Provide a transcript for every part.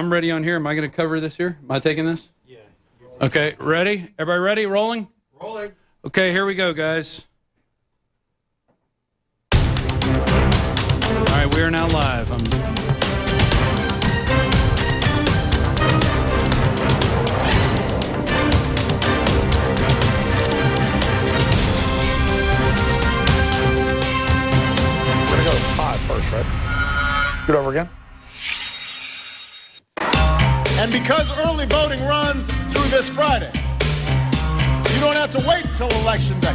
I'm ready on here. Am I going to cover this here? Am I taking this? Yeah. Okay, ready? Everybody ready? Rolling? Rolling. Okay, here we go, guys. All right, we are now live. We're going to go to 5 first, right? Do it over again. And because early voting runs through this Friday, you don't have to wait till Election Day.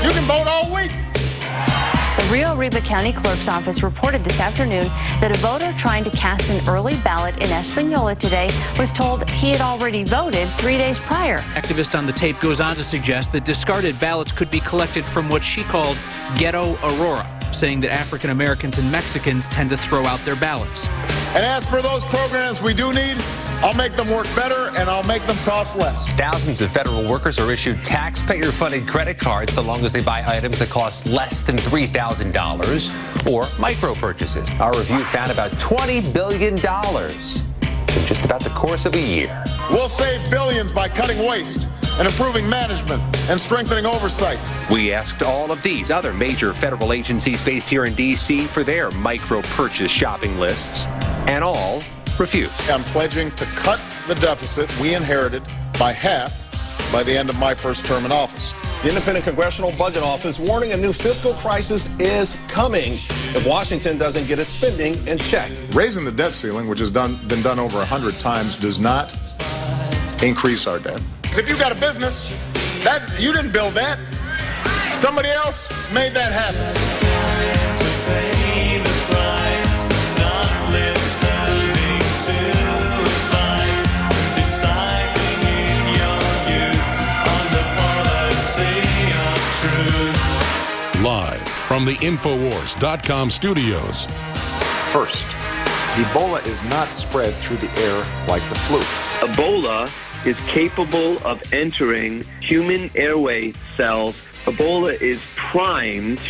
You can vote all week. The Rio Arriba County Clerk's Office reported this afternoon that a voter trying to cast an early ballot in Espanola today was told he had already voted 3 days prior. Activist on the tape goes on to suggest that discarded ballots could be collected from what she called Ghetto Aurora, saying that African Americans and Mexicans tend to throw out their ballots. And as for those programs we do need, I'll make them work better and I'll make them cost less. Thousands of federal workers are issued taxpayer-funded credit cards so long as they buy items that cost less than $3,000 or micro purchases. Our review found about $20 billion in just about the course of a year. We'll save billions by cutting waste and improving management and strengthening oversight. We asked all of these other major federal agencies based here in D.C. for their micro purchase shopping lists, and all refused. I'm pledging to cut the deficit we inherited by half by the end of my first term in office. The Independent Congressional Budget Office warning a new fiscal crisis is coming if Washington doesn't get its spending in check. Raising the debt ceiling, which has been done over 100 times, does not increase our debt. If you got a business, you didn't build that. Somebody else made that happen. Live from the INFOWARS.com studios. First, Ebola is not spread through the air like the flu. Ebola is capable of entering human airway cells. Ebola is primed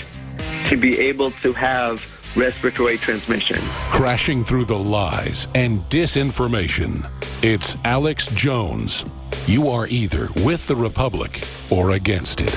to be able to have respiratory transmission. Crashing through the lies and disinformation. It's Alex Jones. You are either with the Republic or against it.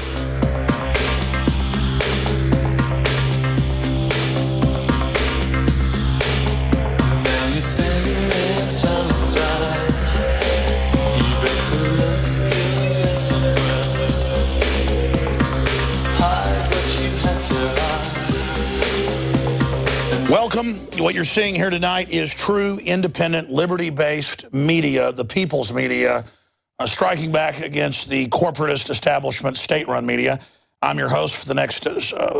Welcome. What you're seeing here tonight is true, independent, liberty-based media, the people's media, striking back against the corporatist establishment, state-run media. I'm your host for the next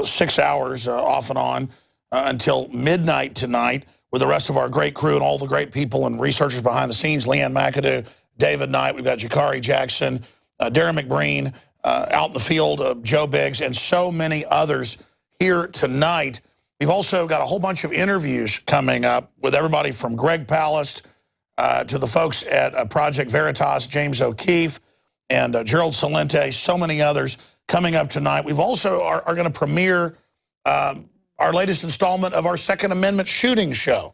6 hours off and on until midnight tonight with the rest of our great crew and all the great people and researchers behind the scenes, Leanne McAdoo, David Knight, we've got Jakari Jackson, Darren McBreen, out in the field, Joe Biggs, and so many others here tonight. We've also got a whole bunch of interviews coming up with everybody from Greg Palast to the folks at Project Veritas, James O'Keefe, and Gerald Salente, so many others coming up tonight. We've also are going to premiere our latest installment of our Second Amendment shooting show.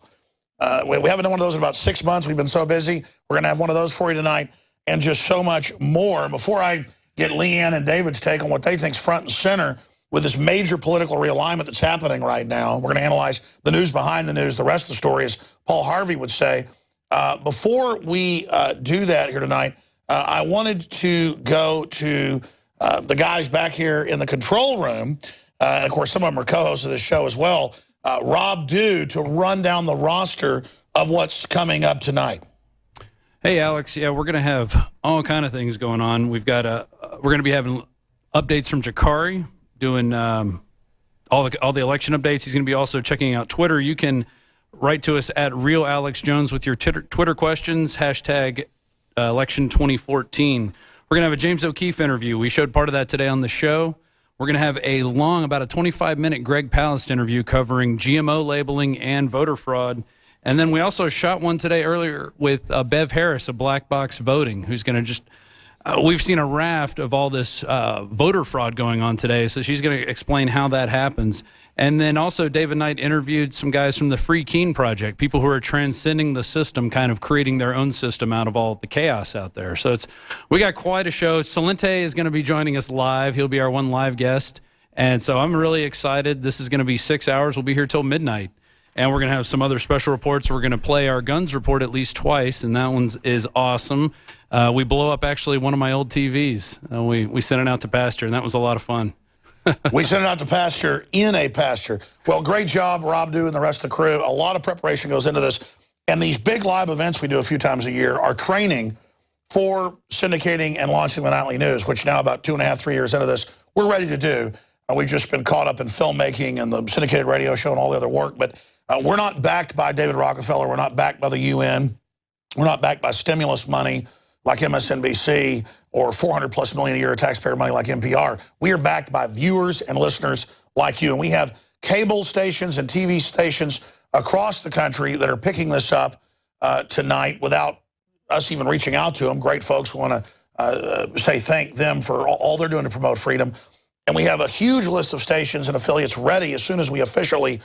We haven't done one of those in about 6 months. We've been so busy. We're going to have one of those for you tonight and just so much more. Before I get Leanne and David's take on what they think's front and center with this major political realignment that's happening right now. We're going to analyze the news behind the news, the rest of the story, as Paul Harvey would say. Before we do that here tonight, I wanted to go to the guys back here in the control room. And, of course, some of them are co-hosts of this show as well. Rob Dew, to run down the roster of what's coming up tonight. Hey, Alex. Yeah, we're going to have all kind of things going on. We've got we're going to be having updates from Jakari, doing all the election updates. He's going to be also checking out Twitter. You can write to us at Real Alex Jones with your Twitter questions, hashtag election 2014. We're going to have a James O'Keefe interview. We showed part of that today on the show. We're going to have a long, about a 25-minute Greg Palast interview covering GMO labeling and voter fraud. And then we also shot one today earlier with Bev Harris of Black Box Voting, who's going to just we've seen a raft of all this voter fraud going on today, so she's going to explain how that happens. And then also David Knight interviewed some guys from the Free Keene Project, people who are transcending the system, kind of creating their own system out of all the chaos out there. So we got quite a show. Salente is going to be joining us live. He'll be our one live guest. And so I'm really excited. This is going to be 6 hours. We'll be here till midnight. And we're going to have some other special reports. We're going to play our guns report at least twice, and that one is awesome. We blow up actually one of my old TVs. We sent it out to pasture, and that was a lot of fun. We sent it out to pasture in a pasture. Well, great job, Rob, and the rest of the crew. A lot of preparation goes into this. And these big live events we do a few times a year are training for syndicating and launching the nightly news, which now about 2.5, 3 years into this, we're ready to do. We've just been caught up in filmmaking and the syndicated radio show and all the other work. But we're not backed by David Rockefeller. We're not backed by the UN. We're not backed by stimulus money like MSNBC or 400+ million a year of taxpayer money like NPR. We are backed by viewers and listeners like you. And we have cable stations and TV stations across the country that are picking this up tonight without us even reaching out to them. Great folks want to thank them for all they're doing to promote freedom. And we have a huge list of stations and affiliates ready as soon as we officially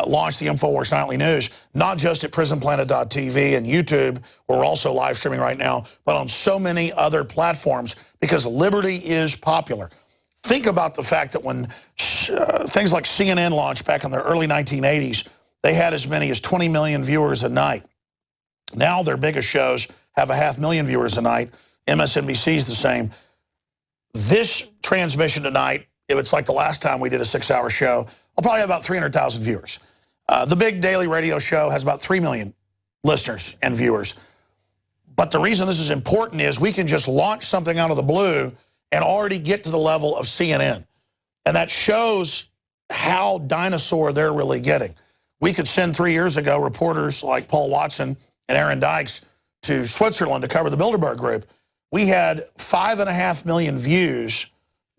launch the INFOWARS Nightly News, not just at prisonplanet.tv and YouTube, where we're also live streaming right now, but on so many other platforms because liberty is popular. Think about the fact that when things like CNN launched back in the early 1980s, they had as many as 20 million viewers a night. Now their biggest shows have 500,000 viewers a night. MSNBC is the same. This transmission tonight, if it's like the last time we did a 6-hour show, I'll probably have about 300,000 viewers. The big daily radio show has about 3 million listeners and viewers. But the reason this is important is we can just launch something out of the blue and already get to the level of CNN. And that shows how dinosaur they're really getting. We could send 3 years ago reporters like Paul Watson and Aaron Dykes to Switzerland to cover the Bilderberg Group. We had 5.5 million views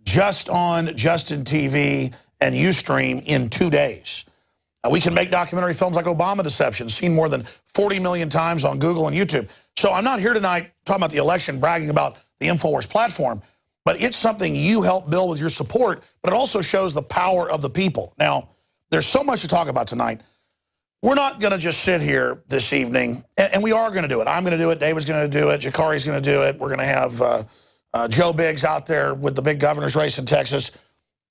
just on Justin TV and Ustream in 2 days. We can make documentary films like Obama Deception, seen more than 40 million times on Google and YouTube. So I'm not here tonight talking about the election, bragging about the INFOWARS platform, but it's something you help build with your support, but it also shows the power of the people. Now, there's so much to talk about tonight. We're not going to just sit here this evening, and we are going to do it. I'm going to do it. David's going to do it. Jakari's going to do it. We're going to have Joe Biggs out there with the big governor's race in Texas.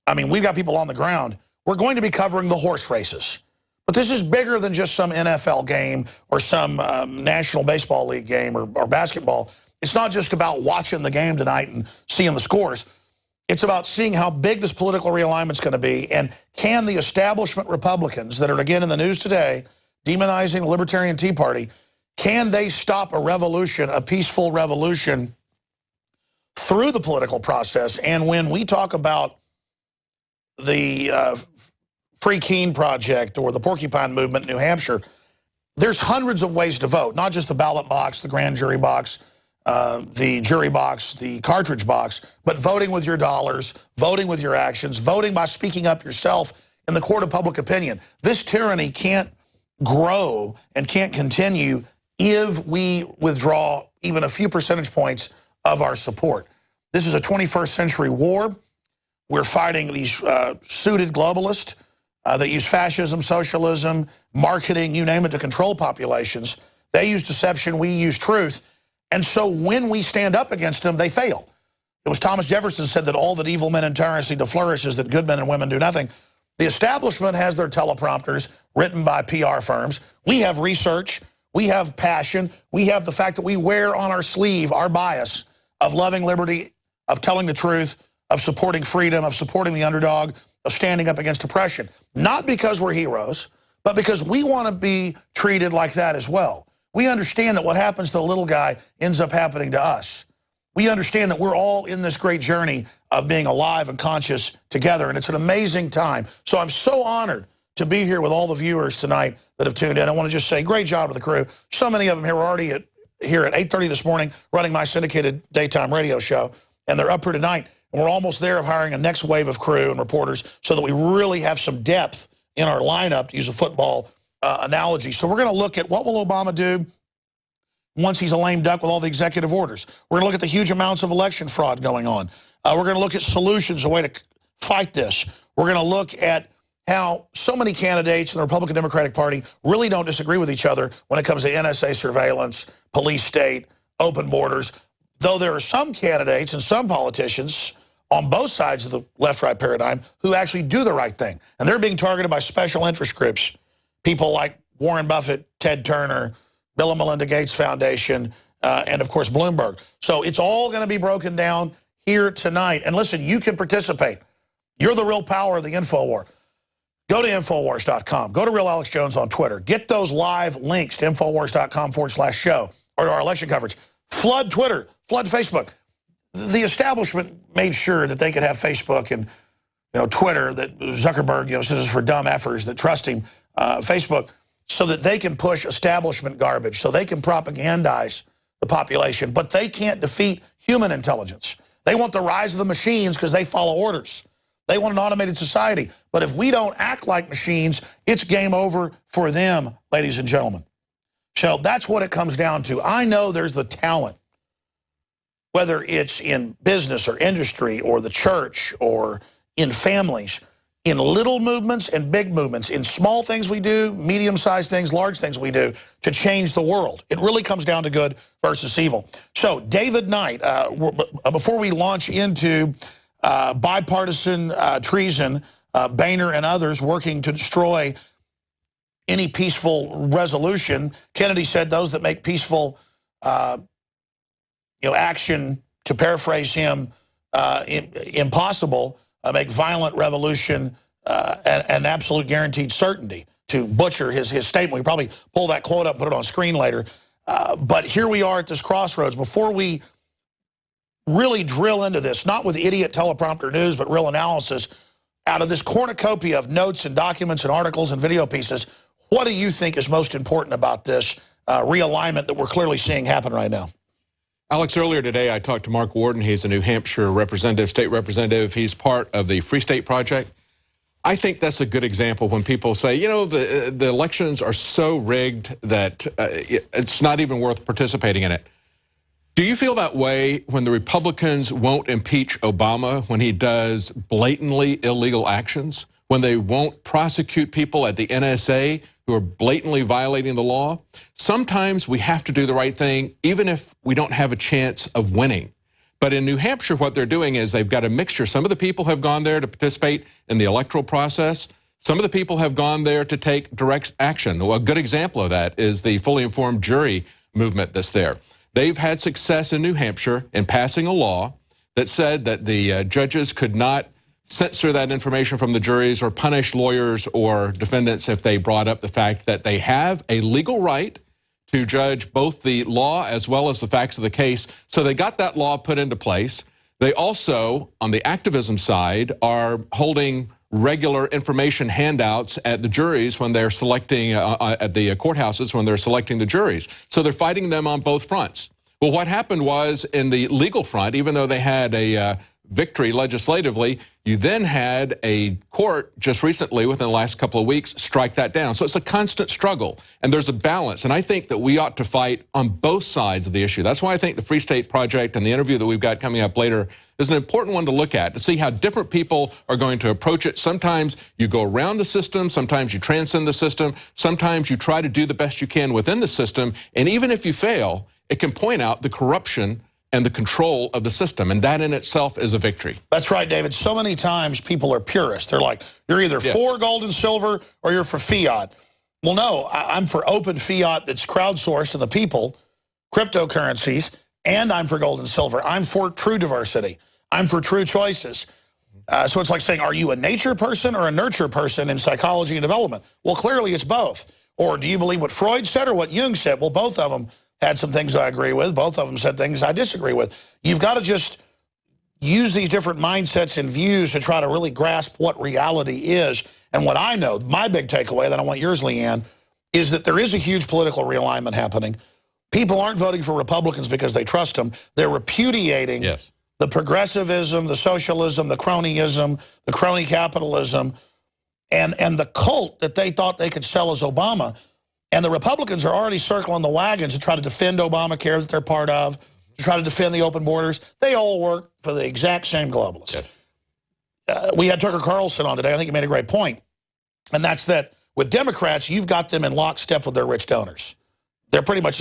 I mean, we've got people on the ground. We're going to be covering the horse races. But this is bigger than just some NFL game or some National Baseball League game or basketball. It's not just about watching the game tonight and seeing the scores. It's about seeing how big this political realignment is going to be, and can the establishment Republicans that are again in the news today, demonizing the Libertarian Tea Party, can they stop a revolution, a peaceful revolution, through the political process? And when we talk about the Free Keene Project or the Porcupine Movement in New Hampshire, there's hundreds of ways to vote, not just the ballot box, the grand jury box, the jury box, the cartridge box, but voting with your dollars, voting with your actions, voting by speaking up yourself in the court of public opinion. This tyranny can't grow and can't continue if we withdraw even a few percentage points of our support. This is a 21st century war. We're fighting these suited globalists that use fascism, socialism, marketing, you name it, to control populations. They use deception, we use truth. And so when we stand up against them, they fail. It was Thomas Jefferson said that all that evil men and tyrants need to flourish is that good men and women do nothing. The establishment has their teleprompters written by PR firms. We have research. We have passion. We have the fact that we wear on our sleeve our bias of loving liberty, of telling the truth, of supporting freedom, of supporting the underdog, of standing up against oppression. Not because we're heroes, but because we want to be treated like that as well. We understand that what happens to the little guy ends up happening to us. We understand that we're all in this great journey of being alive and conscious together, and it's an amazing time. So I'm so honored to be here with all the viewers tonight that have tuned in. I want to just say great job to the crew. So many of them here are already here at 8:30 this morning running my syndicated daytime radio show, and they're up here tonight. And we're almost there of hiring a next wave of crew and reporters so that we really have some depth in our lineup, to use a football analogy. So we're going to look at what will Obama do, once he's a lame duck with all the executive orders. We're going to look at the huge amounts of election fraud going on. We're going to look at solutions, a way to fight this. We're going to look at how so many candidates in the Republican Democratic Party really don't disagree with each other when it comes to NSA surveillance, police state, open borders. Though there are some candidates and some politicians on both sides of the left-right paradigm who actually do the right thing. And they're being targeted by special interest groups, people like Warren Buffett, Ted Turner, Bill and Melinda Gates Foundation, and, of course, Bloomberg. So it's all going to be broken down here tonight. And listen, you can participate. You're the real power of the InfoWar. Go to InfoWars.com. Go to Real Alex Jones on Twitter. Get those live links to InfoWars.com/show or to our election coverage. Flood Twitter. Flood Facebook. The establishment made sure that they could have Facebook and Twitter, that Zuckerberg says is for dumb effers that trust him, Facebook, so that they can push establishment garbage, so they can propagandize the population. But they can't defeat human intelligence. They want the rise of the machines because they follow orders. They want an automated society. But if we don't act like machines, it's game over for them, ladies and gentlemen. So that's what it comes down to. I know there's the talent, whether it's in business or industry or the church or in families, in little movements and big movements, in small things we do, medium-sized things, large things we do, to change the world. It really comes down to good versus evil. So David Knight, before we launch into bipartisan treason, Boehner and others working to destroy any peaceful resolution, Kennedy said those that make peaceful action, to paraphrase him, impossible, make violent revolution an absolute guaranteed certainty, to butcher his statement. We probably pull that quote up, put it on screen later. But here we are at this crossroads. Before we really drill into this, not with idiot teleprompter news, but real analysis, out of this cornucopia of notes and documents and articles and video pieces, what do you think is most important about this realignment that we're clearly seeing happen right now? Alex, earlier today I talked to Mark Warden. He's a New Hampshire representative, state representative. He's part of the Free State Project. I think that's a good example when people say, the elections are so rigged that it's not even worth participating in it. Do you feel that way when the Republicans won't impeach Obama when he does blatantly illegal actions, when they won't prosecute people at the NSA who are blatantly violating the law? Sometimes we have to do the right thing, even if we don't have a chance of winning. But in New Hampshire, what they're doing is they've got a mixture. Some of the people have gone there to participate in the electoral process. Some of the people have gone there to take direct action. Well, a good example of that is the fully informed jury movement that's there. They've had success in New Hampshire in passing a law that said that the judges could not censor that information from the juries or punish lawyers or defendants if they brought up the fact that they have a legal right to judge both the law as well as the facts of the case. So they got that law put into place. They also, on the activism side, are holding regular information handouts at the juries when they're selecting, at the courthouses when they're selecting the juries. So they're fighting them on both fronts. Well, what happened was in the legal front, even though they had a victory legislatively, you then had a court just recently, within the last couple of weeks, strike that down. So it's a constant struggle, and there's a balance. And I think that we ought to fight on both sides of the issue. That's why I think the Free State Project and the interview that we've got coming up later is an important one to look at, to see how different people are going to approach it. Sometimes you go around the system, sometimes you transcend the system, sometimes you try to do the best you can within the system, and even if you fail, it can point out the corruption and the control of the system, and that in itself is a victory. That's right, David. So many times people are purists. They're like, you're either for gold and silver or you're for fiat. Well, no, I'm for open fiat that's crowdsourced in the people, cryptocurrencies, and I'm for gold and silver. I'm for true diversity. I'm for true choices. So it's like saying, are you a nature person or a nurture person in psychology and development? Well, clearly it's both. Or do you believe what Freud said or what Jung said? Well, both of them had some things I agree with. Both of them said things I disagree with. You've got to just use these different mindsets and views to try to really grasp what reality is. And what I know, my big takeaway, that I want yours, Leanne, is that there is a huge political realignment happening. People aren't voting for Republicans because they trust them. They're repudiating the progressivism, the socialism, the cronyism, the crony capitalism, and the cult that they thought they could sell as Obama. And the Republicans are already circling the wagons to try to defend Obamacare that they're part of, to try to defend the open borders. They all work for the exact same globalists. Yes. We had Tucker Carlson on today. I think he made a great point. And that's that with Democrats, you've got them in lockstep with their rich donors. They're pretty much